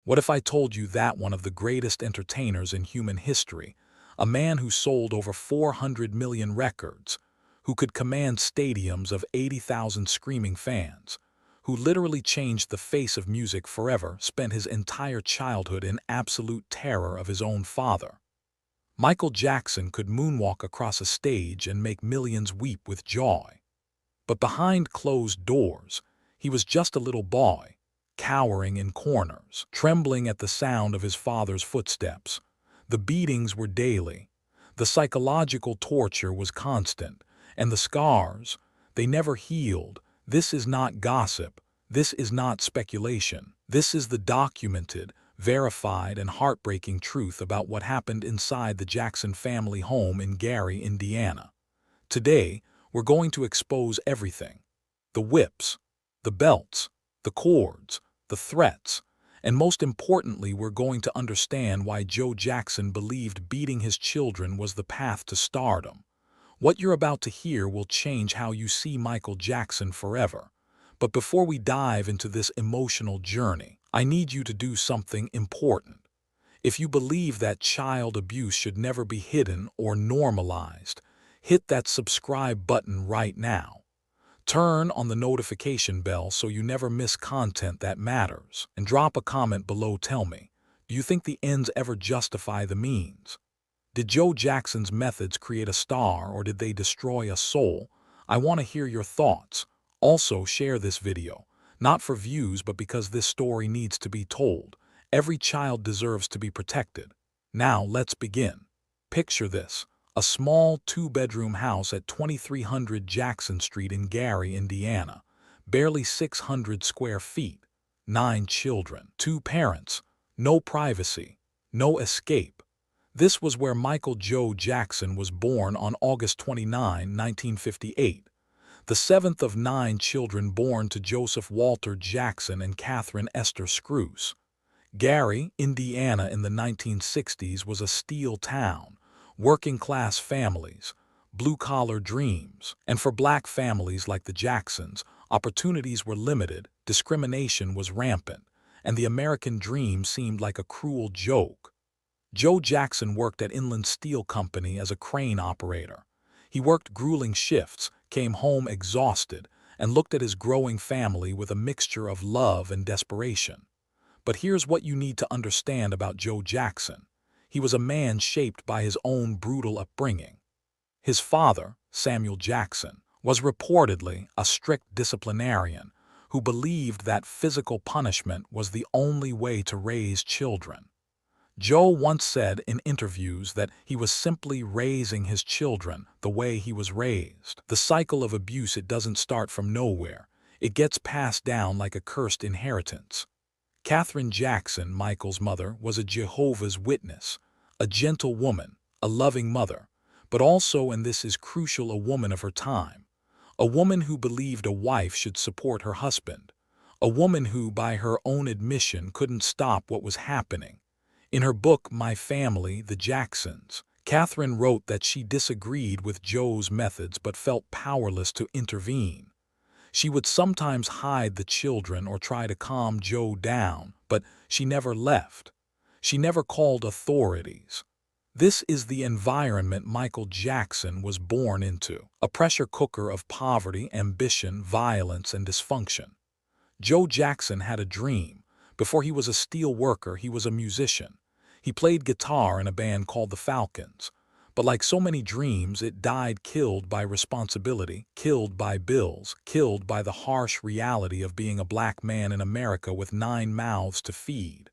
What if I told you that one of the greatest entertainers in human history, a man who sold over 400 million records, who could command stadiums of 80,000 screaming fans, who literally changed the face of music forever, spent his entire childhood in absolute terror of his own father? Michael Jackson could moonwalk across a stage and make millions weep with joy. But behind closed doors, he was just a little boy, cowering in corners, trembling at the sound of his father's footsteps. The beatings were daily. The psychological torture was constant. And the scars, they never healed. This is not gossip. This is not speculation. This is the documented, verified, and heartbreaking truth about what happened inside the Jackson family home in Gary, Indiana. Today, we're going to expose everything. The whips, the belts, the cords, the threats, and most importantly, we're going to understand why Joe Jackson believed beating his children was the path to stardom. What you're about to hear will change how you see Michael Jackson forever. But before we dive into this emotional journey, I need you to do something important. If you believe that child abuse should never be hidden or normalized, hit that subscribe button right now. Turn on the notification bell so you never miss content that matters. And drop a comment below. Tell me, do you think the ends ever justify the means? Did Joe Jackson's methods create a star, or did they destroy a soul? I want to hear your thoughts. Also, share this video, not for views but because this story needs to be told. Every child deserves to be protected. Now, let's begin. Picture this. A small two-bedroom house at 2300 Jackson Street in Gary, Indiana. Barely 600 square feet. 9 children. 2 parents. No privacy. No escape. This was where Michael Joe Jackson was born on August 29, 1958, the 7th of 9 children born to Joseph Walter Jackson and Catherine Esther Scrouse. Gary, Indiana in the 1960s was a steel town, working-class families, blue-collar dreams, and for black families like the Jacksons, opportunities were limited, discrimination was rampant, and the American dream seemed like a cruel joke. Joe Jackson worked at Inland Steel Company as a crane operator. He worked grueling shifts, came home exhausted, and looked at his growing family with a mixture of love and desperation. But here's what you need to understand about Joe Jackson. He was a man shaped by his own brutal upbringing. His father, Samuel Jackson, was reportedly a strict disciplinarian who believed that physical punishment was the only way to raise children. Joe once said in interviews that he was simply raising his children the way he was raised. The cycle of abuse, it doesn't start from nowhere. It gets passed down like a cursed inheritance. Katherine Jackson, Michael's mother, was a Jehovah's Witness, a gentle woman, a loving mother, but also, and this is crucial, a woman of her time. A woman who believed a wife should support her husband. A woman who, by her own admission, couldn't stop what was happening. In her book, My Family, The Jacksons, Katherine wrote that she disagreed with Joe's methods but felt powerless to intervene. She would sometimes hide the children or try to calm Joe down, but she never left. She never called authorities. This is the environment Michael Jackson was born into, a pressure cooker of poverty, ambition, violence, and dysfunction. Joe Jackson had a dream. Before he was a steel worker, he was a musician. He played guitar in a band called the Falcons. But like so many dreams, it died, killed by responsibility, killed by bills, killed by the harsh reality of being a black man in America with 9 mouths to feed.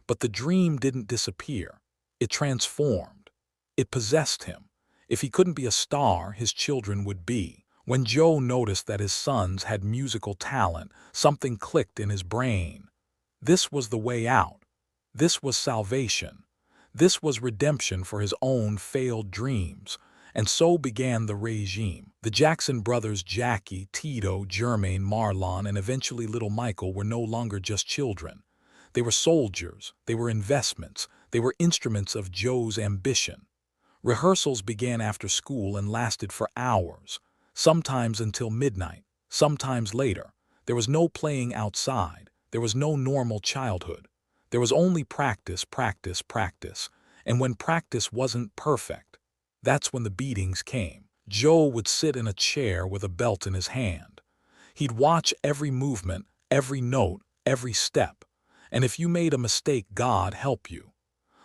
But the dream didn't disappear. It transformed. It possessed him. If he couldn't be a star, his children would be. When Joe noticed that his sons had musical talent, something clicked in his brain. This was the way out. This was salvation. This was redemption for his own failed dreams. And so began the regime. The Jackson brothers, Jackie, Tito, Jermaine, Marlon, and eventually little Michael, were no longer just children. They were soldiers. They were investments. They were instruments of Joe's ambition. Rehearsals began after school and lasted for hours, sometimes until midnight, sometimes later. There was no playing outside. There was no normal childhood. There was only practice, practice, practice, and when practice wasn't perfect, that's when the beatings came. Joe would sit in a chair with a belt in his hand. He'd watch every movement, every note, every step, and if you made a mistake, God help you.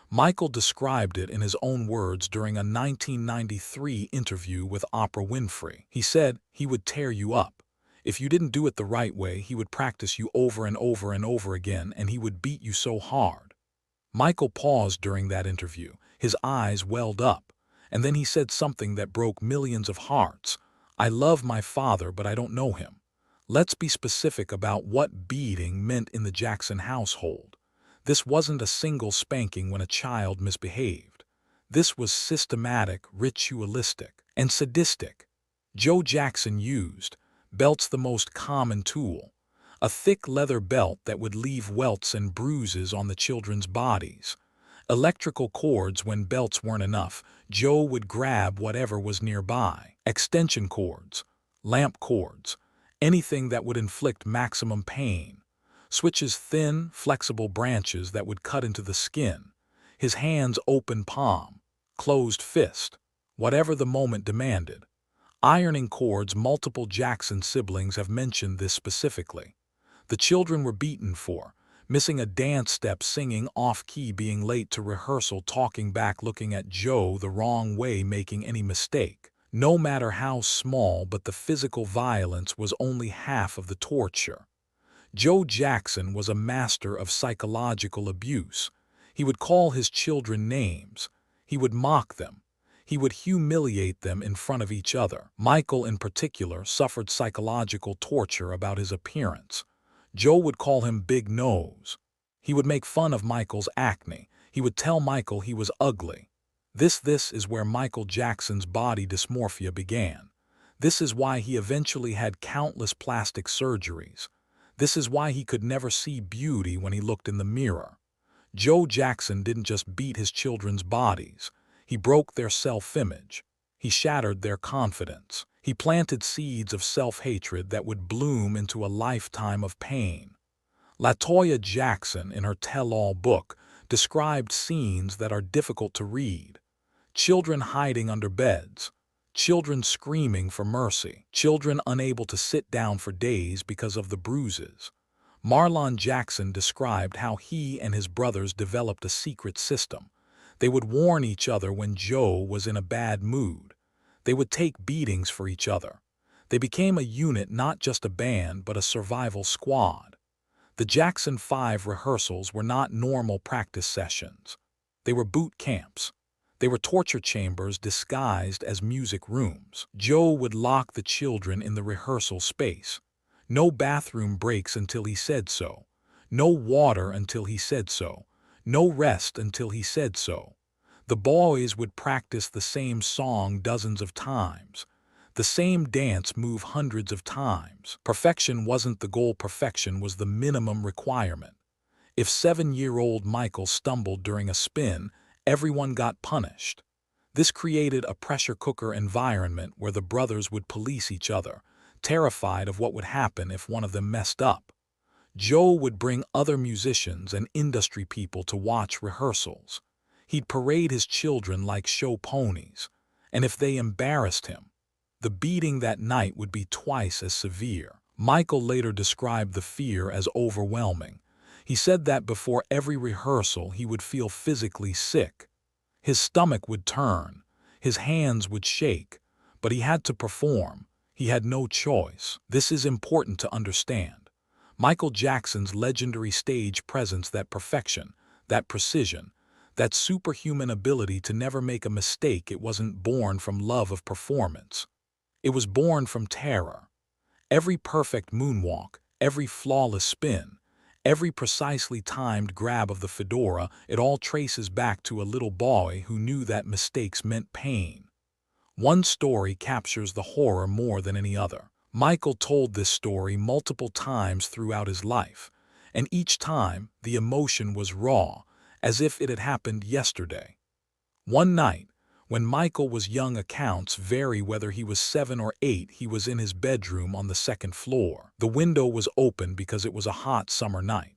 Michael described it in his own words during a 1993 interview with Oprah Winfrey. He said he would tear you up. If you didn't do it the right way, he would practice you over and over and over again, and he would beat you so hard. Michael paused during that interview. His eyes welled up, and then he said something that broke millions of hearts. "I love my father, but I don't know him." Let's be specific about what beating meant in the Jackson household. This wasn't a single spanking when a child misbehaved. This was systematic, ritualistic, and sadistic. Joe Jackson used belts, the most common tool, a thick leather belt that would leave welts and bruises on the children's bodies. Electrical cords when belts weren't enough, Joe would grab whatever was nearby. Extension cords, lamp cords, anything that would inflict maximum pain. Switches, thin, flexible branches that would cut into the skin. His hands open palm, closed fist, whatever the moment demanded. Ironing cords, multiple Jackson siblings have mentioned this specifically. The children were beaten for missing a dance step, singing off-key, being late to rehearsal, talking back, looking at Joe the wrong way, making any mistake. No matter how small, but the physical violence was only half of the torture. Joe Jackson was a master of psychological abuse. He would call his children names. He would mock them. He would humiliate them in front of each other. Michael, in particular, suffered psychological torture about his appearance. Joe would call him Big Nose. He would make fun of Michael's acne. He would tell Michael he was ugly. This is where Michael Jackson's body dysmorphia began. This is why he eventually had countless plastic surgeries. This is why he could never see beauty when he looked in the mirror. Joe Jackson didn't just beat his children's bodies. He broke their self-image. He shattered their confidence. He planted seeds of self-hatred that would bloom into a lifetime of pain. LaToya Jackson, in her tell-all book, described scenes that are difficult to read. Children hiding under beds. Children screaming for mercy. Children unable to sit down for days because of the bruises. Marlon Jackson described how he and his brothers developed a secret system. They would warn each other when Joe was in a bad mood. They would take beatings for each other. They became a unit, not just a band, but a survival squad. The Jackson 5 rehearsals were not normal practice sessions. They were boot camps. They were torture chambers disguised as music rooms. Joe would lock the children in the rehearsal space. No bathroom breaks until he said so. No water until he said so. No rest until he said so. The boys would practice the same song dozens of times. The same dance move hundreds of times. Perfection wasn't the goal. Perfection was the minimum requirement. If 7-year-old Michael stumbled during a spin, everyone got punished. This created a pressure cooker environment where the brothers would police each other, terrified of what would happen if one of them messed up. Joe would bring other musicians and industry people to watch rehearsals. He'd parade his children like show ponies, and if they embarrassed him, the beating that night would be twice as severe. Michael later described the fear as overwhelming. He said that before every rehearsal he would feel physically sick. His stomach would turn, his hands would shake, but he had to perform. He had no choice. This is important to understand. Michael Jackson's legendary stage presence, that perfection, that precision, that superhuman ability to never make a mistake, it wasn't born from love of performance. It was born from terror. Every perfect moonwalk, every flawless spin, every precisely timed grab of the fedora, it all traces back to a little boy who knew that mistakes meant pain. One story captures the horror more than any other. Michael told this story multiple times throughout his life, and each time the emotion was raw, as if it had happened yesterday. One night, when Michael was young, accounts vary whether he was 7 or 8, he was in his bedroom on the 2nd floor. The window was open because it was a hot summer night.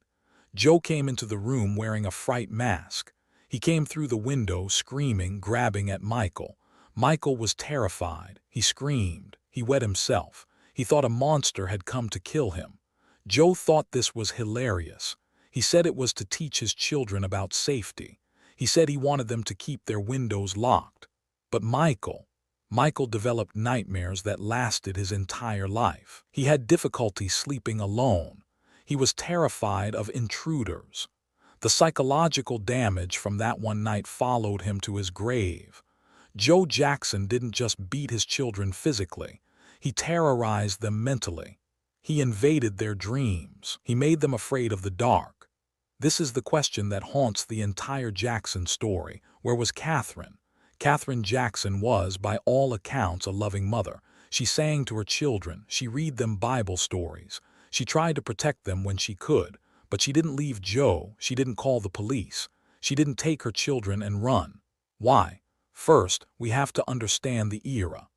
Joe came into the room wearing a fright mask. He came through the window screaming, grabbing at Michael. Michael was terrified. He screamed. He wet himself. He thought a monster had come to kill him. Joe thought this was hilarious. He said it was to teach his children about safety. He said he wanted them to keep their windows locked. But Michael developed nightmares that lasted his entire life. He had difficulty sleeping alone. He was terrified of intruders. The psychological damage from that one night followed him to his grave. Joe Jackson didn't just beat his children physically. He terrorized them mentally. He invaded their dreams. He made them afraid of the dark. This is the question that haunts the entire Jackson story. Where was Katherine? Katherine Jackson was, by all accounts, a loving mother. She sang to her children. She read them Bible stories. She tried to protect them when she could. But she didn't leave Joe. She didn't call the police. She didn't take her children and run. Why? First, we have to understand the era.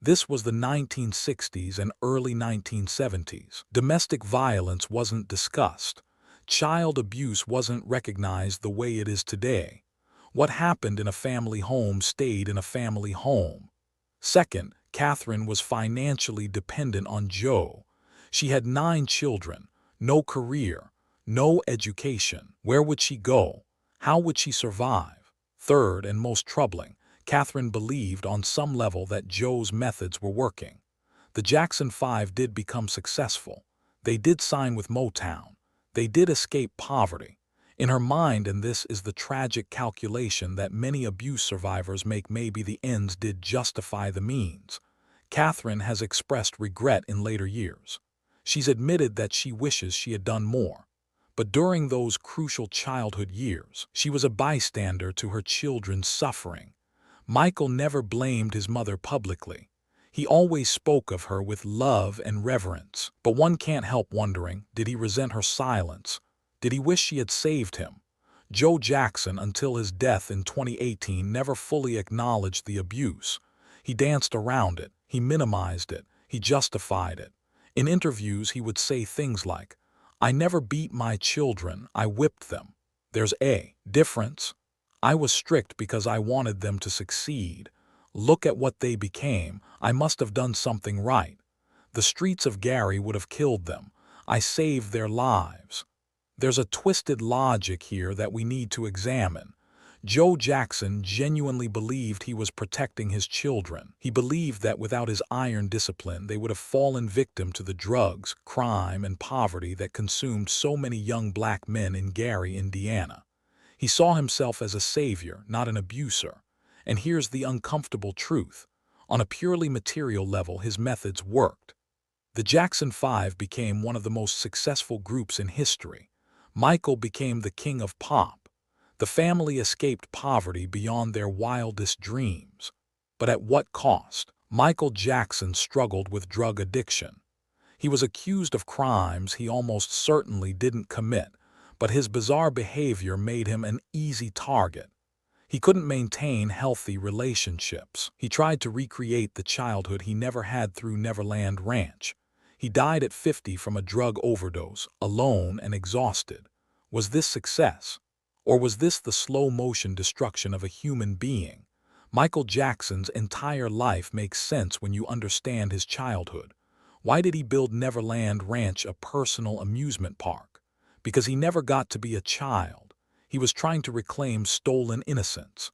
This was the 1960s and early 1970s. Domestic violence wasn't discussed. Child abuse wasn't recognized the way it is today. What happened in a family home stayed in a family home. Second, Katherine was financially dependent on Joe. She had 9 children, no career, no education. Where would she go? How would she survive? Third, and most troubling, Katherine believed on some level that Joe's methods were working. The Jackson 5 did become successful. They did sign with Motown. They did escape poverty. In her mind, and this is the tragic calculation that many abuse survivors make, maybe the ends did justify the means. Katherine has expressed regret in later years. She's admitted that she wishes she had done more. But during those crucial childhood years, she was a bystander to her children's suffering. Michael never blamed his mother publicly. He always spoke of her with love and reverence. But one can't help wondering, did he resent her silence? Did he wish she had saved him? Joe Jackson, until his death in 2018, never fully acknowledged the abuse. He danced around it. He minimized it. He justified it. In interviews, he would say things like, "I never beat my children, I whipped them." There's a difference. I was strict because I wanted them to succeed. Look at what they became. I must have done something right. The streets of Gary would have killed them. I saved their lives. There's a twisted logic here that we need to examine. Joe Jackson genuinely believed he was protecting his children. He believed that without his iron discipline, they would have fallen victim to the drugs, crime, and poverty that consumed so many young black men in Gary, Indiana. He saw himself as a savior, not an abuser. And here's the uncomfortable truth. On a purely material level, his methods worked. The Jackson 5 became one of the most successful groups in history. Michael became the king of pop. The family escaped poverty beyond their wildest dreams. But at what cost? Michael Jackson struggled with drug addiction. He was accused of crimes he almost certainly didn't commit, but his bizarre behavior made him an easy target. He couldn't maintain healthy relationships. He tried to recreate the childhood he never had through Neverland Ranch. He died at 50 from a drug overdose, alone and exhausted. Was this success? Or was this the slow-motion destruction of a human being? Michael Jackson's entire life makes sense when you understand his childhood. Why did he build Neverland Ranch a personal amusement park? Because he never got to be a child. He was trying to reclaim stolen innocence.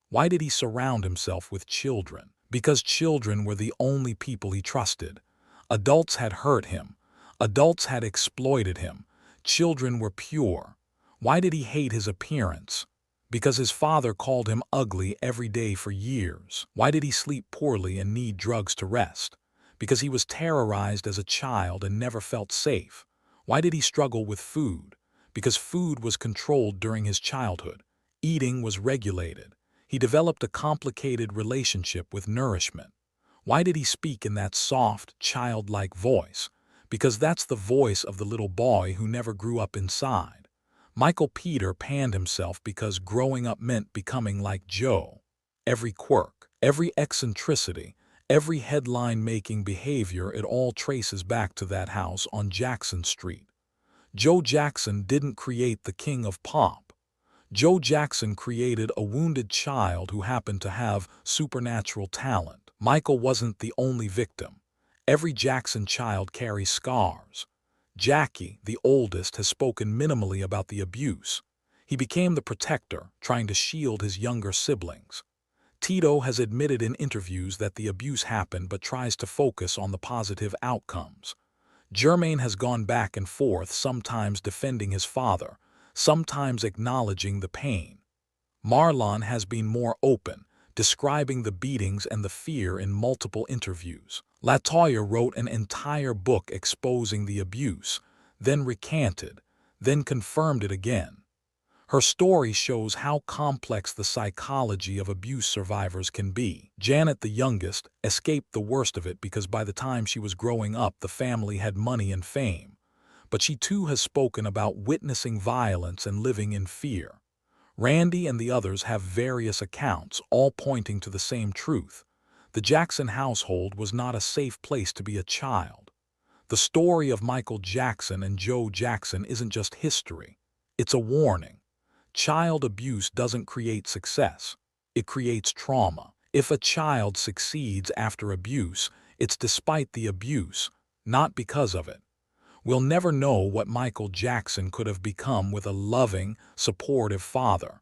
Why did he surround himself with children? Because children were the only people he trusted. Adults had hurt him. Adults had exploited him. Children were pure. Why did he hate his appearance? Because his father called him ugly every day for years. Why did he sleep poorly and need drugs to rest? Because he was terrorized as a child and never felt safe. Why did he struggle with food? Because food was controlled during his childhood. Eating was regulated. He developed a complicated relationship with nourishment. Why did he speak in that soft, childlike voice? Because that's the voice of the little boy who never grew up inside. Michael Peter panned himself because growing up meant becoming like Joe. Every quirk, every eccentricity, every headline-making behavior, it all traces back to that house on Jackson Street. Joe Jackson didn't create the king of pop. Joe Jackson created a wounded child who happened to have supernatural talent. Michael wasn't the only victim. Every Jackson child carries scars. Jackie, the oldest, has spoken minimally about the abuse. He became the protector, trying to shield his younger siblings. Tito has admitted in interviews that the abuse happened but tries to focus on the positive outcomes. Jermaine has gone back and forth, sometimes defending his father, sometimes acknowledging the pain. Marlon has been more open, describing the beatings and the fear in multiple interviews. LaToya wrote an entire book exposing the abuse, then recanted, then confirmed it again. Her story shows how complex the psychology of abuse survivors can be. Janet, the youngest, escaped the worst of it because by the time she was growing up, the family had money and fame. But she too has spoken about witnessing violence and living in fear. Randy and the others have various accounts, all pointing to the same truth. The Jackson household was not a safe place to be a child. The story of Michael Jackson and Joe Jackson isn't just history. It's a warning. Child abuse doesn't create success. It creates trauma. If a child succeeds after abuse, it's despite the abuse, not because of it. We'll never know what Michael Jackson could have become with a loving, supportive father.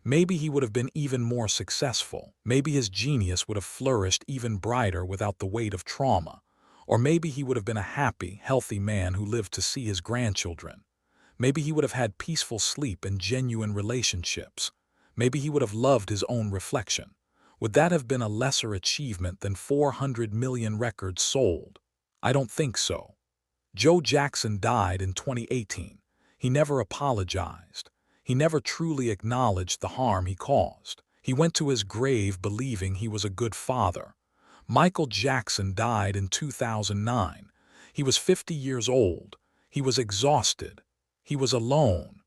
Maybe he would have been even more successful. Maybe his genius would have flourished even brighter without the weight of trauma. Or maybe he would have been a happy, healthy man who lived to see his grandchildren. Maybe he would have had peaceful sleep and genuine relationships. Maybe he would have loved his own reflection. Would that have been a lesser achievement than 400 million records sold? I don't think so. Joe Jackson died in 2018. He never apologized. He never truly acknowledged the harm he caused. He went to his grave believing he was a good father. Michael Jackson died in 2009. He was 50 years old. He was exhausted. He was alone.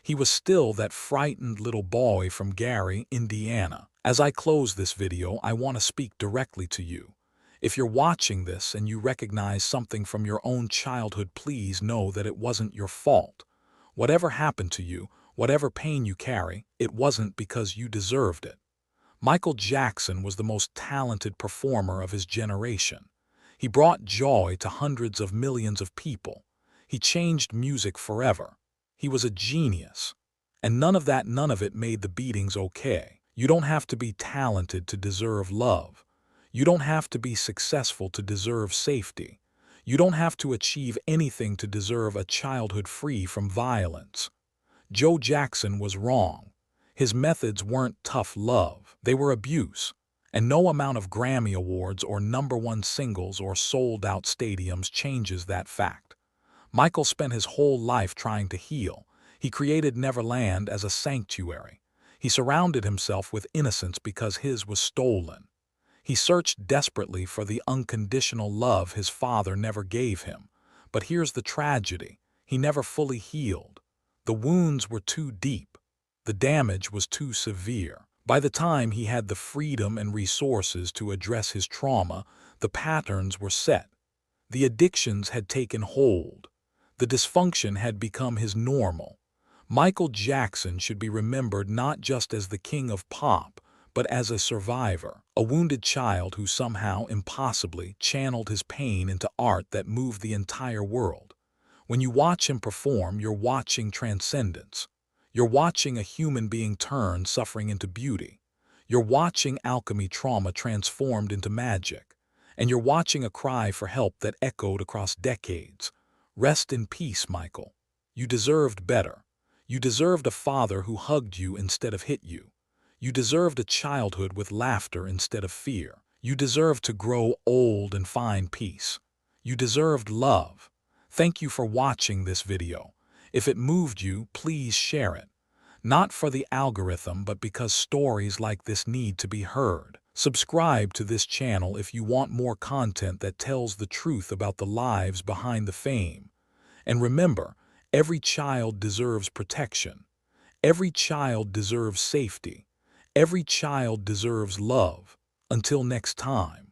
He was still that frightened little boy from Gary, Indiana. As I close this video, I want to speak directly to you. If you're watching this and you recognize something from your own childhood, please know that it wasn't your fault. Whatever happened to you, whatever pain you carry, it wasn't because you deserved it. Michael Jackson was the most talented performer of his generation. He brought joy to hundreds of millions of people. He changed music forever. He was a genius. And none of it made the beatings okay. You don't have to be talented to deserve love. You don't have to be successful to deserve safety. You don't have to achieve anything to deserve a childhood free from violence. Joe Jackson was wrong. His methods weren't tough love. They were abuse. And no amount of Grammy Awards or #1 singles or sold-out stadiums changes that fact. Michael spent his whole life trying to heal. He created Neverland as a sanctuary. He surrounded himself with innocence because his was stolen. He searched desperately for the unconditional love his father never gave him. But here's the tragedy. He never fully healed. The wounds were too deep. The damage was too severe. By the time he had the freedom and resources to address his trauma, the patterns were set. The addictions had taken hold. The dysfunction had become his normal. Michael Jackson should be remembered not just as the king of pop, but as a survivor, a wounded child who somehow, impossibly, channeled his pain into art that moved the entire world. When you watch him perform, you're watching transcendence. You're watching a human being turn suffering into beauty. You're watching alchemy trauma transformed into magic. And you're watching a cry for help that echoed across decades. Rest in peace, Michael. You deserved better. You deserved a father who hugged you instead of hit you. You deserved a childhood with laughter instead of fear. You deserved to grow old and find peace. You deserved love. Thank you for watching this video. If it moved you, please share it. Not for the algorithm, but because stories like this need to be heard. Subscribe to this channel if you want more content that tells the truth about the lives behind the fame. And remember, every child deserves protection. Every child deserves safety. Every child deserves love. Until next time.